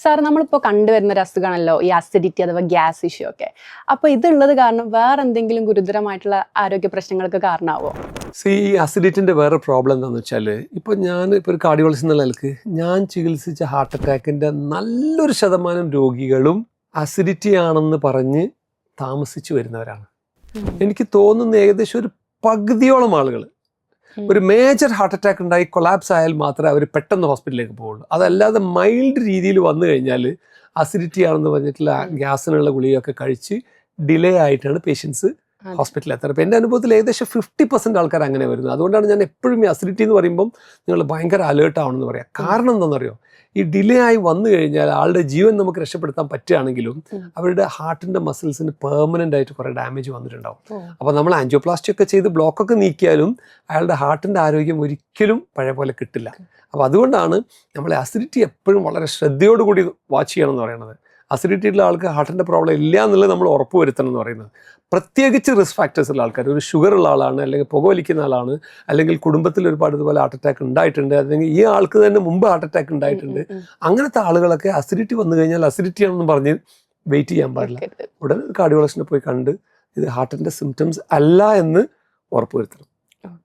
Sir നമ്മളിപ്പോൾ കണ്ടുവരുന്ന ഒരു അസുഖമാണല്ലോ ഈ അസിഡിറ്റി അഥവാ ഗ്യാസ് ഇഷ്യൂ ഒക്കെ. അപ്പോൾ ഇതുള്ളത് കാരണം വേറെ എന്തെങ്കിലും ഗുരുതരമായിട്ടുള്ള ആരോഗ്യ പ്രശ്നങ്ങൾക്ക് കാരണമാവോ? ഈ അസിഡിറ്റിൻ്റെ വേറെ പ്രോബ്ലം എന്താണെന്ന് വെച്ചാൽ, ഇപ്പോൾ ഒരു കാർഡിയോളജിസ്റ്റ് എന്ന നിലക്ക് ഞാൻ ചികിത്സിച്ച ഹാർട്ട് അറ്റാക്കിൻ്റെ നല്ലൊരു ശതമാനം രോഗികളും അസിഡിറ്റി ആണെന്ന് പറഞ്ഞ് താമസിച്ചു വരുന്നവരാണ്. എനിക്ക് തോന്നുന്ന ഏകദേശം ഒരു പകുതിയോളം ആളുകൾ ഒരു മേജർ ഹാർട്ട് അറ്റാക്ക് ഉണ്ടായി കൊളാപ്സ് ആയാൽ മാത്രമേ അവർ പെട്ടെന്ന് ഹോസ്പിറ്റലിലേക്ക് പോകുള്ളൂ. അതല്ലാതെ മൈൽഡ് രീതിയിൽ വന്നു കഴിഞ്ഞാൽ അസിഡിറ്റി ആണെന്ന് പറഞ്ഞിട്ടുള്ള ഗ്യാസിനുള്ള ഗുളികയൊക്കെ കഴിച്ച് ഡിലേ ആയിട്ടാണ് പേഷ്യൻസ് ഹോസ്പിറ്റലിൽ എത്താറ്. അപ്പോൾ എൻ്റെ അനുഭവത്തിൽ ഏകദേശം 50% ആൾക്കാർ അങ്ങനെ വരുന്നത്. അതുകൊണ്ടാണ് ഞാൻ എപ്പോഴും ഈ അസിഡിറ്റി എന്ന് പറയുമ്പം നിങ്ങൾ ഭയങ്കര അലേർട്ട് ആവണമെന്ന് പറയാം. കാരണം എന്താണെന്നറിയോ, ഈ ഡിലേ ആയി വന്നു കഴിഞ്ഞാൽ ആളുടെ ജീവൻ നമുക്ക് രക്ഷപ്പെടുത്താൻ പറ്റുകയാണെങ്കിലും അവരുടെ ഹാർട്ടിൻ്റെ മസിൽസിന് പെർമനൻ്റ് ആയിട്ട് കുറേ ഡാമേജ് വന്നിട്ടുണ്ടാവും. അപ്പോൾ നമ്മൾ ആൻജിയോപ്ലാസ്റ്റി ഒക്കെ ചെയ്ത് ബ്ലോക്കൊക്കെ നീക്കിയാലും അയാളുടെ ഹാർട്ടിൻ്റെ ആരോഗ്യം ഒരിക്കലും പഴയ പോലെ കിട്ടില്ല. അപ്പോൾ അതുകൊണ്ടാണ് നമ്മൾ അസിഡിറ്റി എപ്പോഴും വളരെ ശ്രദ്ധയോടുകൂടി വാച്ച് ചെയ്യണം എന്ന് പറയുന്നത്. അസിഡിറ്റി ഉള്ള ആൾക്ക് ഹാർട്ടിൻ്റെ പ്രോബ്ലം ഇല്ല എന്നുള്ളത് നമ്മൾ ഉറപ്പ് വരുത്തണം എന്ന് പറയുന്നത്. പ്രത്യേകിച്ച് റിസ്ക് ഫാക്ടേഴ്സ് ഉള്ള ആൾക്കാർ, ഒരു ഷുഗർ ഉള്ള ആളാണ്, അല്ലെങ്കിൽ പുകവലിക്കുന്ന ആളാണ്, അല്ലെങ്കിൽ കുടുംബത്തിൽ ഒരുപാട് ഇതുപോലെ ഹാർട്ട് അറ്റാക്ക് ഉണ്ടായിട്ടുണ്ട്, അല്ലെങ്കിൽ ഈ ആൾക്ക് തന്നെ മുമ്പ് ഹാർട്ട് അറ്റാക്ക് ഉണ്ടായിട്ടുണ്ട്, അങ്ങനത്തെ ആളുകളൊക്കെ അസിഡിറ്റി വന്നു കഴിഞ്ഞാൽ അസിഡിറ്റി ആണെന്ന് പറഞ്ഞ് വെയിറ്റ് ചെയ്യാൻ പാടില്ല. ഉടനെ കാർഡിയോളജിസ്റ്റിനെ പോയി കണ്ട് ഇത് ഹാർട്ടിൻ്റെ സിംറ്റംസ് അല്ല എന്ന് ഉറപ്പ് വരുത്തണം.